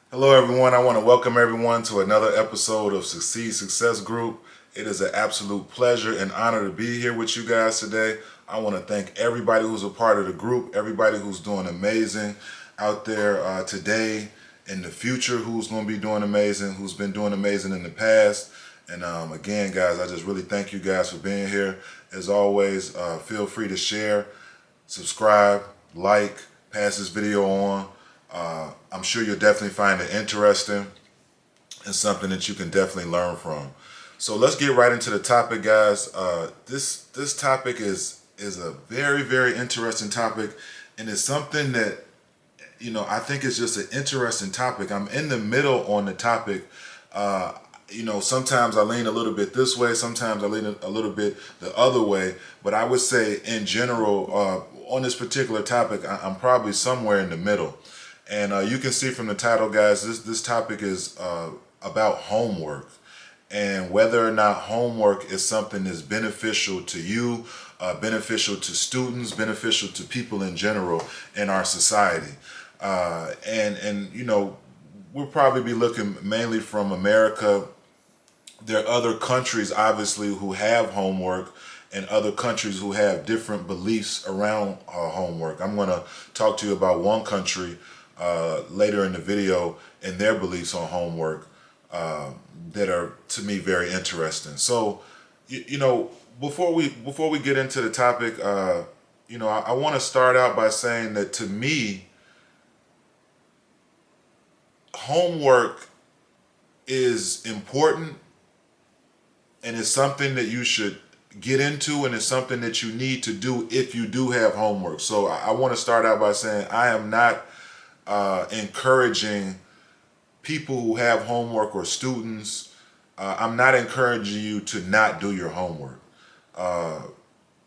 Hello, everyone. I want to welcome everyone to another episode of Succeed Success Group. It is an absolute pleasure and honor to be here with you guys today. I want to thank everybody who's a part of the group, everybody who's doing amazing out there today, in the future, who's going to be doing amazing, who's been doing amazing in the past. And again, guys, I just really thank you guys for being here. As always, feel free to share, subscribe, like, pass this video on. I'm sure you'll definitely find it interesting and something that you can definitely learn from. So let's get right into the topic, guys. This topic is a very interesting topic, and it's something that I think it's just an interesting topic. I'm in the middle on the topic. Sometimes I lean a little bit this way, sometimes I lean a little bit the other way. But I would say, in general, on this particular topic, I'm probably somewhere in the middle. And you can see from the title, guys, this topic is about homework and whether or not homework is something that's beneficial to you, beneficial to students, beneficial to people in general in our society. We'll probably be looking mainly from America. There are other countries, obviously, who have homework, and other countries who have different beliefs around homework. I'm going to talk to you about one country later in the video and their beliefs on homework that are, to me, very interesting. So, before we get into the topic, I want to start out by saying that, to me, homework is important, and it's something that you should get into, and it's something that you need to do if you do have homework. So I want to start out by saying I am not encouraging people who have homework, or students. I'm not encouraging you to not do your homework.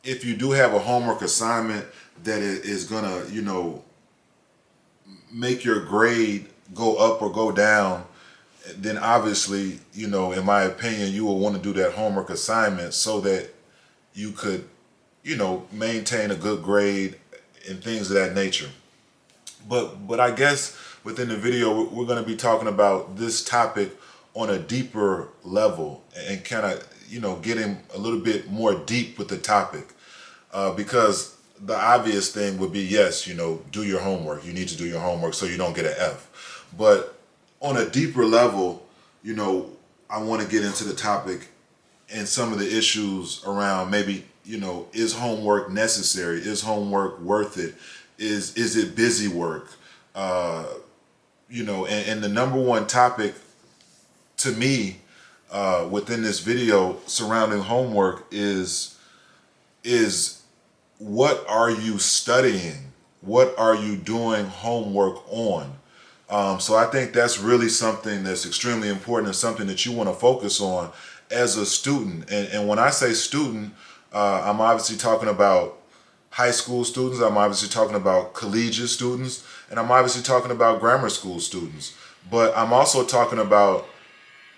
If you do have a homework assignment that is gonna, make your grade go up or go down, then obviously, in my opinion, you will want to do that homework assignment so that you could, maintain a good grade and things of that nature. But I guess within the video, we're going to be talking about this topic on a deeper level, and kind of, getting a little bit more deep with the topic. Because the obvious thing would be, yes, do your homework. You need to do your homework so you don't get an F. But on a deeper level, I want to get into the topic and some of the issues around, maybe, is homework necessary? Is homework worth it? Is it busy work? And the number one topic to me within this video surrounding homework is what are you studying? What are you doing homework on? So I think that's really something that's extremely important, and something that you want to focus on as a student. And when I say student, I'm obviously talking about high school students, I'm obviously talking about collegiate students, and I'm obviously talking about grammar school students. But I'm also talking about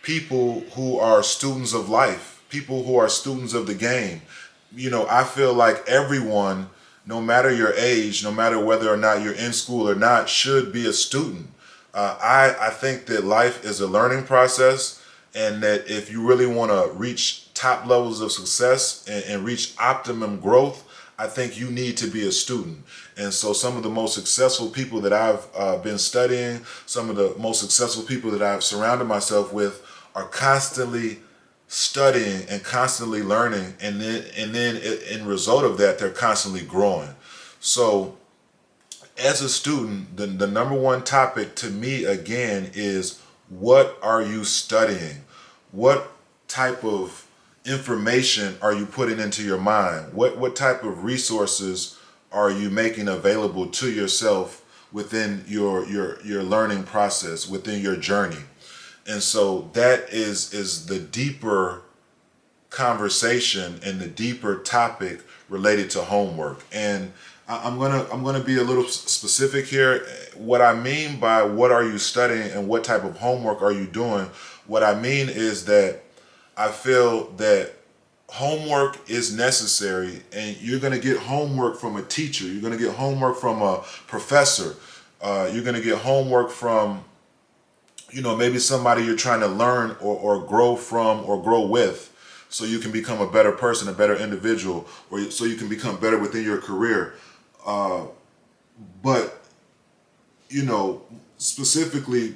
people who are students of life, people who are students of the game. I feel like everyone, no matter your age, no matter whether or not you're in school or not, should be a student. I think that life is a learning process, and that if you really want to reach top levels of success and reach optimum growth, I think you need to be a student. And so some of the most successful people that I've been studying, some of the most successful people that I've surrounded myself with, are constantly studying and constantly learning, and then in result of that, they're constantly growing. So as a student, the number one topic to me, again, is what are you studying? What type of information are you putting into your mind? What type of resources are you making available to yourself within your learning process, within your journey? And so that is the deeper conversation and the deeper topic related to homework. And I'm gonna be a little specific here. What I mean by what are you studying and what type of homework are you doing, what I mean is that I feel that homework is necessary, and you're going to get homework from a teacher. You're going to get homework from a professor. You're going to get homework from maybe somebody you're trying to learn or grow from or grow with, so you can become a better person, a better individual, or so you can become better within your career. But, specifically,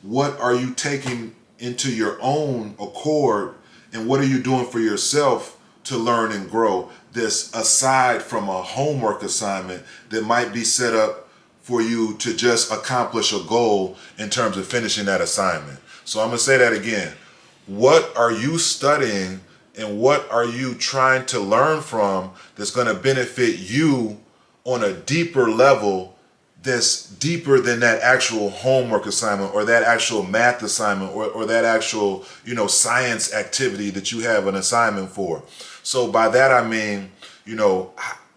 what are you taking into your own accord, and what are you doing for yourself to learn and grow, this aside from a homework assignment that might be set up for you to just accomplish a goal in terms of finishing that assignment? So I'm going to say that again. What are you studying and what are you trying to learn from that's going to benefit you on a deeper level, that's deeper than that actual homework assignment or that actual math assignment or that actual, science activity that you have an assignment for? So by that I mean,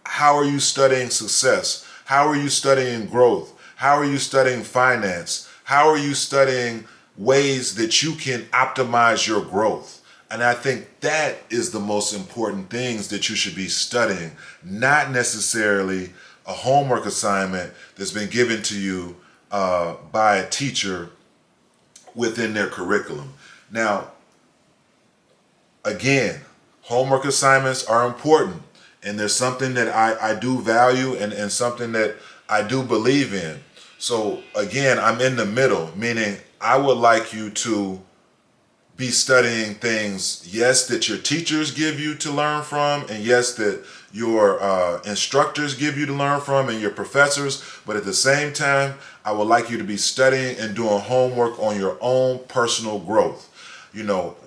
how are you studying success? How are you studying growth? How are you studying finance? How are you studying ways that you can optimize your growth? And I think that is the most important things that you should be studying, not necessarily a homework assignment that's been given to you by a teacher within their curriculum. Now, again, homework assignments are important, and there's something that I do value and something that I do believe in. So again, I'm in the middle, meaning I would like you to be studying things, yes, that your teachers give you to learn from, and yes, that your instructors give you to learn from, and your professors. But at the same time, I would like you to be studying and doing homework on your own personal growth.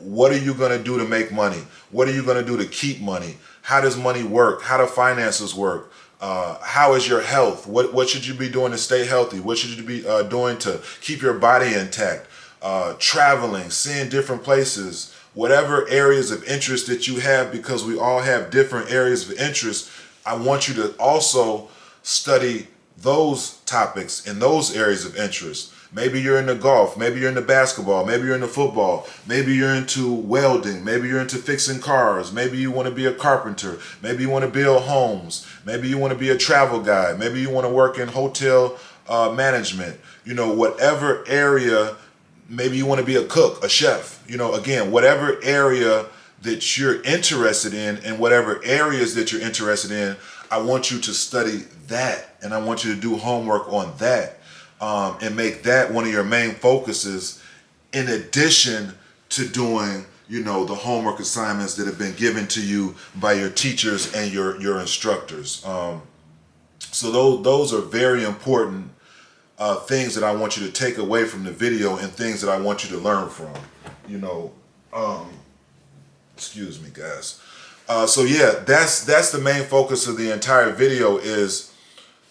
What are you going to do to make money? What are you going to do to keep money? How does money work? How do finances work? How is your health? What should you be doing to stay healthy? What should you be doing to keep your body intact? Traveling, seeing different places, whatever areas of interest that you have, because we all have different areas of interest. I want you to also study those topics in those areas of interest. Maybe you're into golf, maybe you're into basketball, maybe you're into football, maybe you're into welding, maybe you're into fixing cars, maybe you want to be a carpenter, maybe you want to build homes, maybe you want to be a travel guide, maybe you want to work in hotel management, whatever area. Maybe you want to be a cook, a chef, again, whatever area that you're interested in and whatever areas that you're interested in, I want you to study that, and I want you to do homework on that, and make that one of your main focuses, in addition to doing, the homework assignments that have been given to you by your teachers and your instructors. So those are very important things that I want you to take away from the video, and things that I want you to learn from. Excuse me, guys. So yeah, that's the main focus of the entire video, is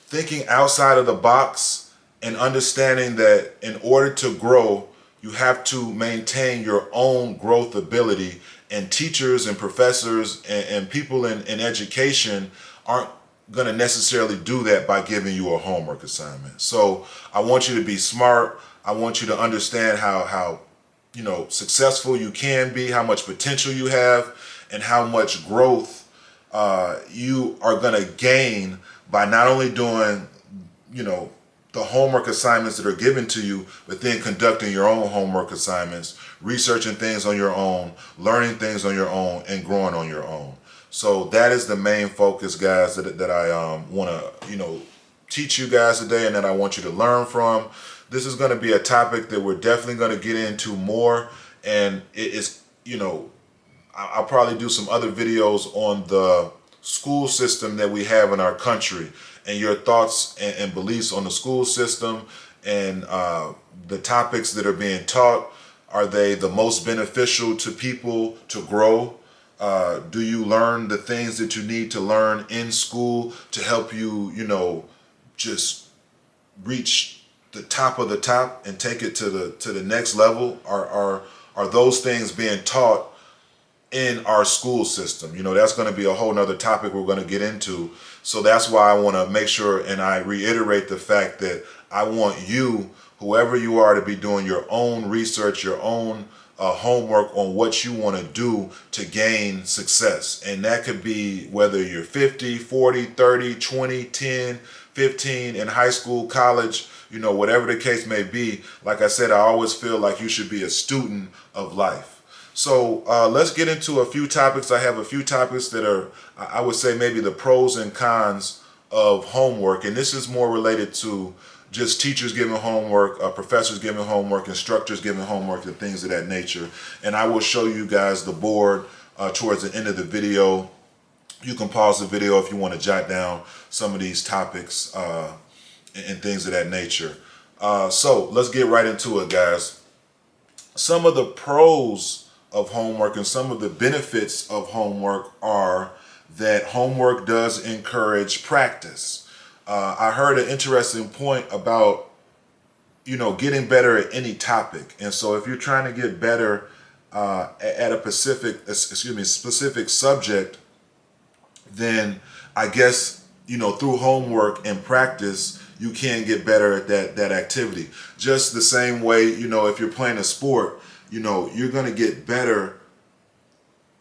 thinking outside of the box and understanding that in order to grow, you have to maintain your own growth ability, and teachers and professors and people in education aren't going to necessarily do that by giving you a homework assignment. So I want you to be smart. I want you to understand how successful you can be, how much potential you have, and how much growth you are going to gain by not only doing the homework assignments that are given to you, but then conducting your own homework assignments, researching things on your own, learning things on your own, and growing on your own. So that is the main focus, guys, that I want to, teach you guys today, and that I want you to learn from. This is going to be a topic that we're definitely going to get into more, and it's, I'll probably do some other videos on the school system that we have in our country, and your thoughts and beliefs on the school system, and the topics that are being taught. Are they the most beneficial to people to grow? Do you learn the things that you need to learn in school to help you, just reach the top of the top and take it to the next level? Are those things being taught in our school system? That's going to be a whole nother topic we're going to get into. So that's why I want to make sure, and I reiterate the fact that I want you, whoever you are, to be doing your own research, your own homework on what you want to do to gain success. And that could be whether you're 50, 40, 30, 20, 10, 15 in high school, college, whatever the case may be. Like I said, I always feel like you should be a student of life. So let's get into a few topics. I have a few topics that are, I would say, maybe the pros and cons of homework. And this is more related to just teachers giving homework, professors giving homework, instructors giving homework, and things of that nature. And I will show you guys the board towards the end of the video. You can pause the video if you want to jot down some of these topics and things of that nature. So let's get right into it, guys. Some of the pros of homework and some of the benefits of homework are that homework does encourage practice. I heard an interesting point about, getting better at any topic. And so if you're trying to get better at a specific subject, then I guess, through homework and practice, you can get better at that activity. Just the same way, if you're playing a sport, you're going to get better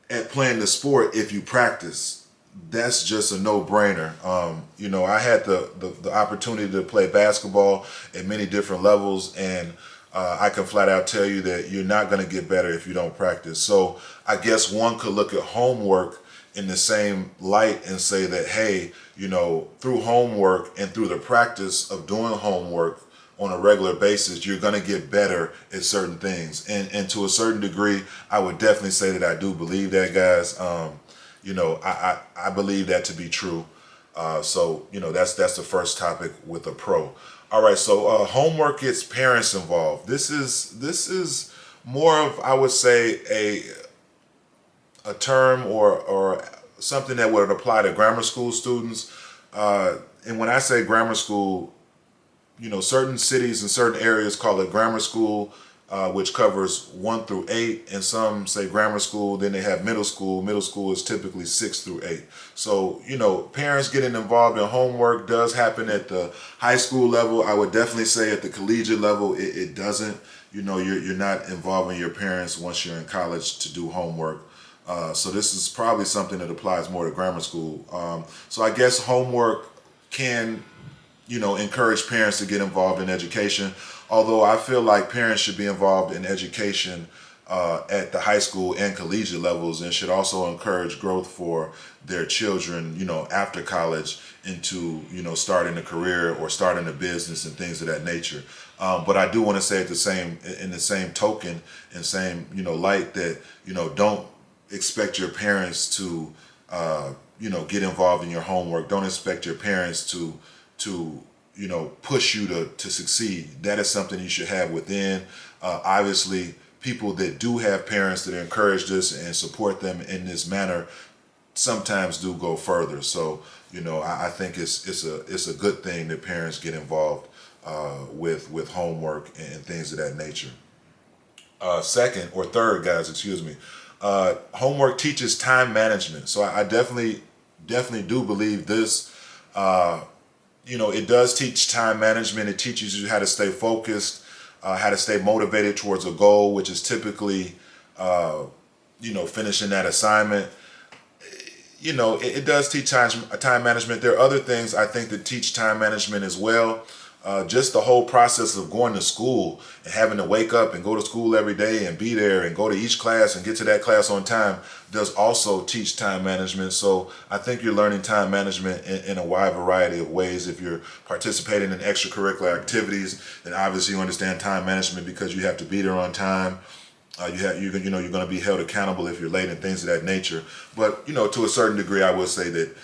at playing the sport if you practice. That's just a no-brainer. I had the opportunity to play basketball at many different levels, and I can flat out tell you that you're not going to get better if you don't practice. So I guess one could look at homework in the same light and say that, hey, through homework and through the practice of doing homework on a regular basis, you're going to get better at certain things. And to a certain degree, I would definitely say that I do believe that, guys. I believe that to be true. So that's the first topic with a pro. All right, so homework gets parents involved. This is more of, I would say, a term or something that would apply to grammar school students. And when I say grammar school, certain cities and certain areas call it grammar school, which covers 1 through 8, and some say grammar school. Then they have middle school. Middle school is typically 6 through 8. So, parents getting involved in homework does happen at the high school level. I would definitely say at the collegiate level, it doesn't. You're not involving your parents once you're in college to do homework. So this is probably something that applies more to grammar school. So I guess homework can, encourage parents to get involved in education. Although I feel like parents should be involved in education at the high school and collegiate levels, and should also encourage growth for their children, after college into, starting a career or starting a business and things of that nature. But I do want to say in the same token and same, light that, don't expect your parents to, get involved in your homework. Don't expect your parents to push you to succeed. That is something you should have within. Obviously, people that do have parents that encourage this and support them in this manner sometimes do go further. So, I think it's a good thing that parents get involved with homework and things of that nature. Second or third, guys, excuse me. Homework teaches time management. So I definitely do believe this. It does teach time management. It teaches you how to stay focused, how to stay motivated towards a goal, which is typically, finishing that assignment. It does teach time management. There are other things I think that teach time management as well. Just the whole process of going to school and having to wake up and go to school every day and be there and go to each class and get to that class on time does also teach time management. So I think you're learning time management in a wide variety of ways. If you're participating in extracurricular activities, then obviously you understand time management because you have to be there on time. You're going to be held accountable if you're late and things of that nature. But to a certain degree, I will say that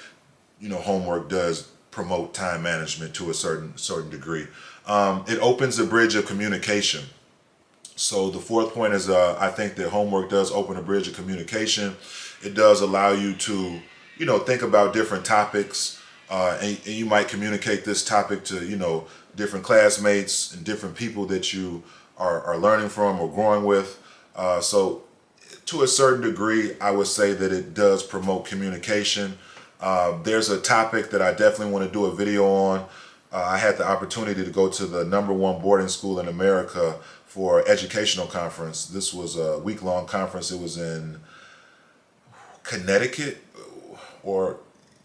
homework does promote time management to a certain degree. It opens a bridge of communication. So the fourth point is I think that homework does open a bridge of communication. It does allow you to think about different topics, and you might communicate this topic to different classmates and different people that you are learning from or growing with. So to a certain degree, I would say that it does promote communication. There's a topic that I definitely want to do a video on. I had the opportunity to go to the #1 boarding school in America for educational conference. This was a week-long conference. It was in Connecticut, or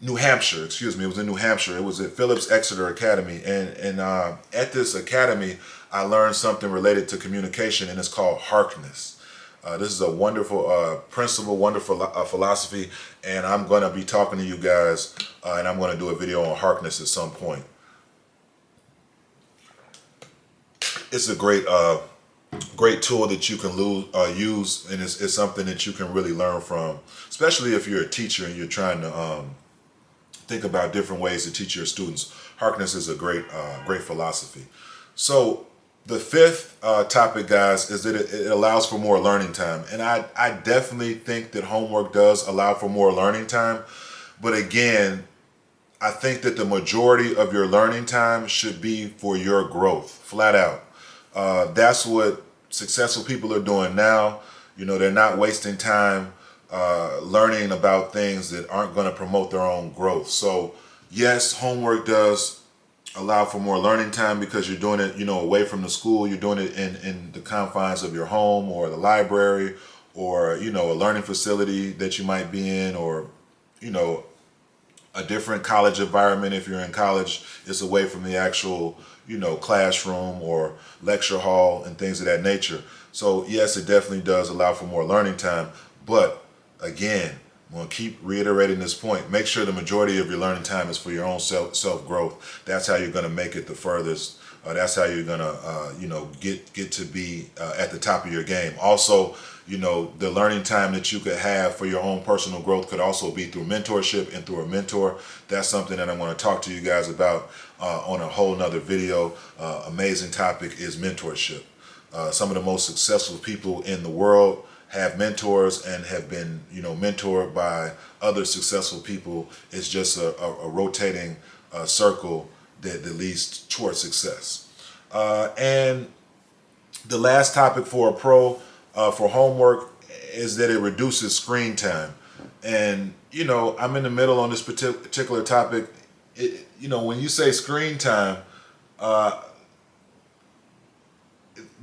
New Hampshire, excuse me. It was in New Hampshire. It was at Phillips Exeter Academy, and at this academy, I learned something related to communication, and it's called Harkness. This is a wonderful principle, wonderful philosophy, and I'm going to be talking to you guys, and I'm going to do a video on Harkness at some point. It's a great tool that you can use, and it's something that you can really learn from, especially if you're a teacher and you're trying to think about different ways to teach your students. Harkness is a great philosophy. So the fifth topic, guys, is that it allows for more learning time. And I definitely think that homework does allow for more learning time. But again, I think that the majority of your learning time should be for your growth, flat out. That's what successful people are doing now. You know, they're not wasting time learning about things that aren't going to promote their own growth. So yes, homework does allow for more learning time because you're doing it, you know, away from the school. You're doing it in the confines of your home or the library or, you know, a learning facility that you might be in, or, you know, a different college environment. If you're in college, it's away from the actual, you know, classroom or lecture hall and things of that nature. So yes, it definitely does allow for more learning time. But again, I'm going to keep reiterating this point. Make sure the majority of your learning time is for your own self growth. That's how you're going to make it the furthest. That's how you're going to, you know, get to be at the top of your game. Also, you know, the learning time that you could have for your own personal growth could also be through mentorship and through a mentor. That's something that I'm going to talk to you guys about on a whole nother video. Amazing topic is mentorship. Some of the most successful people in the world have mentors and have been, you know, mentored by other successful people. It's just a rotating circle that leads towards success. And the last topic for a pro for homework is that it reduces screen time. And, you know, I'm in the middle on this particular topic. You know, when you say screen time,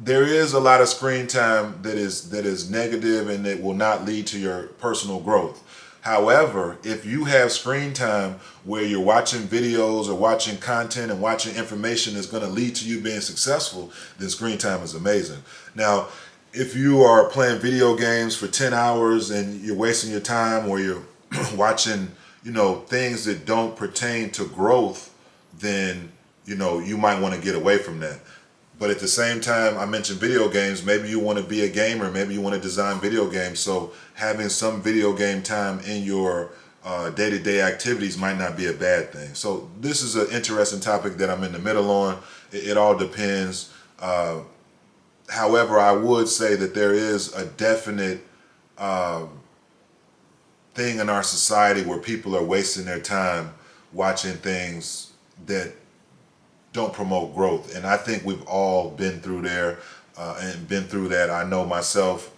there is a lot of screen time that is negative and that will not lead to your personal growth. However, if you have screen time where you're watching videos or watching content and watching information that's going to lead to you being successful, then screen time is amazing. Now, if you are playing video games for 10 hours and you're wasting your time, or you're watching, you know, things that don't pertain to growth, then, you know, you might want to get away from that. But at the same time, I mentioned video games. Maybe you want to be a gamer. Maybe you want to design video games. So having some video game time in your day-to-day activities might not be a bad thing. So this is an interesting topic that I'm in the middle on. It all depends. However, I would say that there is a definite thing in our society where people are wasting their time watching things that don't promote growth. And I think we've all been through there and been through that. I know myself,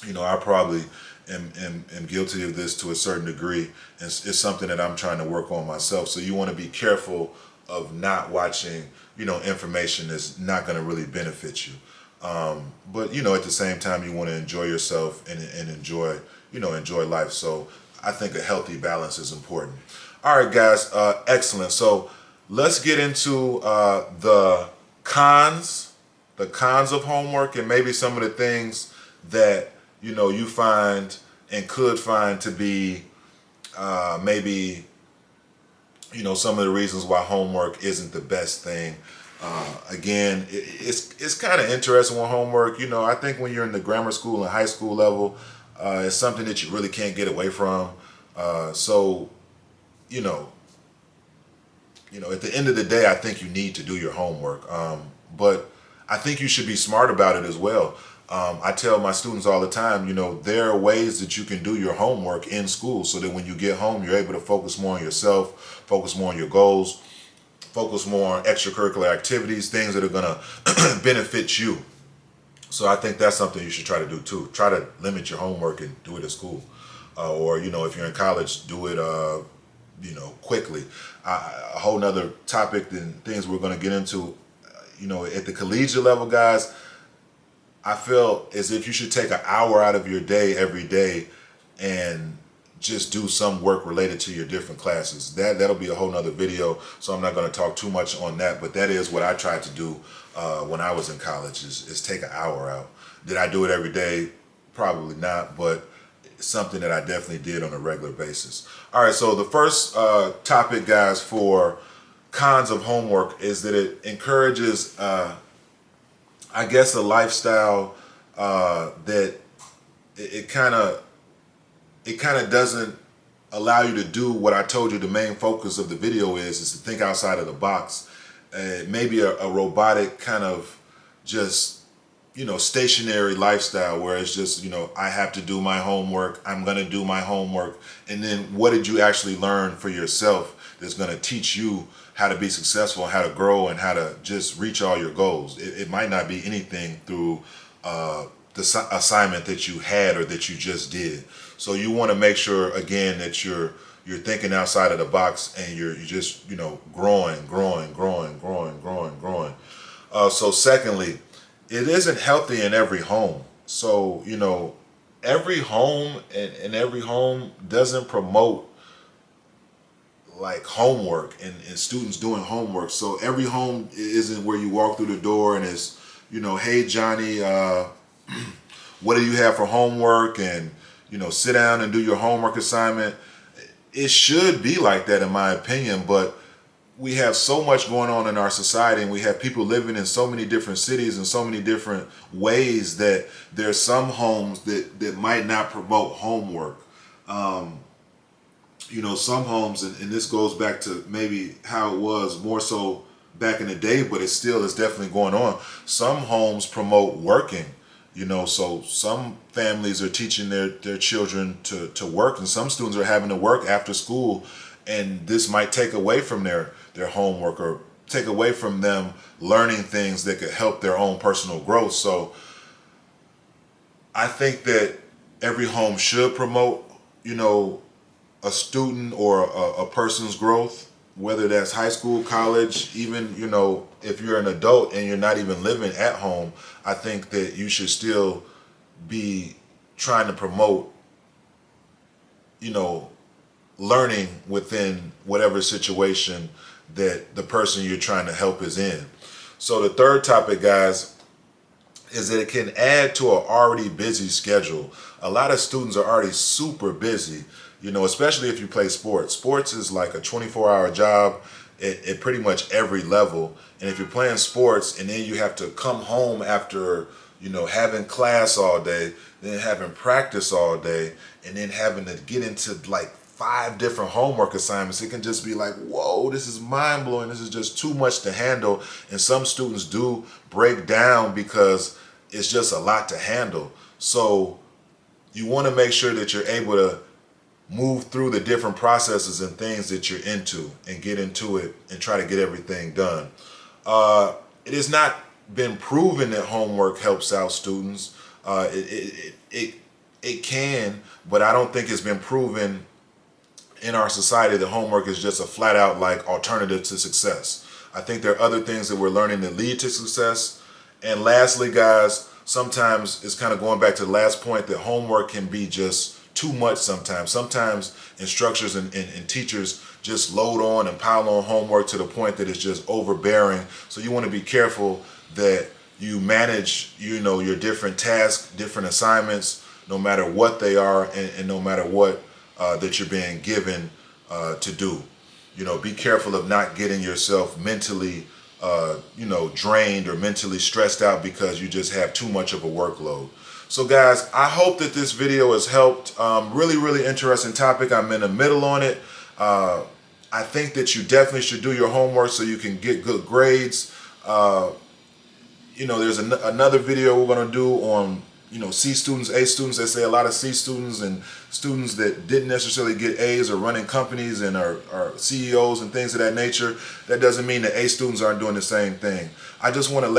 you know, I probably am guilty of this to a certain degree. It's something that I'm trying to work on myself. So you want to be careful of not watching, you know, information that's not going to really benefit you. But, you know, at the same time, you want to enjoy yourself and enjoy, you know, enjoy life. So I think a healthy balance is important. All right, guys. Excellent. So let's get into the cons of homework, and maybe some of the things that, you know, you find and could find to be maybe, you know, some of the reasons why homework isn't the best thing. Again, it's kind of interesting with homework. You know, I think when you're in the grammar school and high school level, it's something that you really can't get away from. So, you know, at the end of the day, I think you need to do your homework. But I think you should be smart about it as well. I tell my students all the time, you know, there are ways that you can do your homework in school so that when you get home, you're able to focus more on yourself, focus more on your goals, focus more on extracurricular activities, things that are going to benefit you. So I think that's something you should try to do too. Try to limit your homework and do it at school. Or, you know, if you're in college, do it, you know, quickly. A whole nother topic and things we're going to get into, you know, at the collegiate level, guys, I feel as if you should take an hour out of your day every day and just do some work related to your different classes. That'll be a whole nother video, so I'm not going to talk too much on that, but that is what I tried to do when I was in college, is take an hour out. Did I do it every day? Probably not, but it's something that I definitely did on a regular basis. All right, so the first topic, guys, for cons of homework is that it encourages, I guess, a lifestyle that it kind of doesn't allow you to do what I told you the main focus of the video is to think outside of the box. Maybe a robotic kind of just, stationary lifestyle where it's just, I have to do my homework, I'm going to do my homework. And then what did you actually learn for yourself that's going to teach you how to be successful, how to grow, and how to just reach all your goals? It might not be anything through the assignment that you had or that you just did. So you want to make sure, again, that you're thinking outside of the box, and you're just growing. So secondly, it isn't healthy in every home. So every home and every home doesn't promote like homework and students doing homework. So every home isn't where you walk through the door and it's hey Johnny, what do you have for homework, and sit down and do your homework assignment. It should be like that, in my opinion, but we have so much going on in our society, and we have people living in so many different cities and so many different ways that there's some homes that might not promote homework. Some homes, and this goes back to maybe how it was more so back in the day, but it still is definitely going on. Some homes promote working. So some families are teaching their children to work, and some students are having to work after school, and this might take away from their homework or take away from them learning things that could help their own personal growth. So I think that every home should promote, a student or a person's growth, whether that's high school, college, even, if you're an adult and you're not even living at home. I think that you should still be trying to promote, learning within whatever situation that the person you're trying to help is in. So the third topic, guys, is that it can add to an already busy schedule. A lot of students are already super busy, especially if you play sports. Sports is like a 24-hour job at pretty much every level. And if you're playing sports and then you have to come home after, having class all day, then having practice all day, and then having to get into like 5 different homework assignments, it can just be like, whoa, this is mind-blowing. This is just too much to handle. And some students do break down because it's just a lot to handle. So you want to make sure that you're able to move through the different processes and things that you're into and get into it and try to get everything done. It has not been proven that homework helps out students. It can, but I don't think it's been proven in our society that homework is just a flat out like alternative to success. I think there are other things that we're learning that lead to success. And lastly, guys, sometimes it's kind of going back to the last point that homework can be just too much sometimes. Sometimes instructors and teachers just load on and pile on homework to the point that it's just overbearing. So you want to be careful that you manage, your different tasks, different assignments, no matter what they are, and no matter what that you're being given to do. Be careful of not getting yourself mentally drained or mentally stressed out because you just have too much of a workload. So guys, I hope that this video has helped. Really interesting topic. I'm in the middle on it. I think that you definitely should do your homework so you can get good grades. There's another video we're going to do on C students, A students. They say a lot of C students and students that didn't necessarily get A's are running companies and are CEOs and things of that nature. That doesn't mean that A students aren't doing the same thing. I just want to let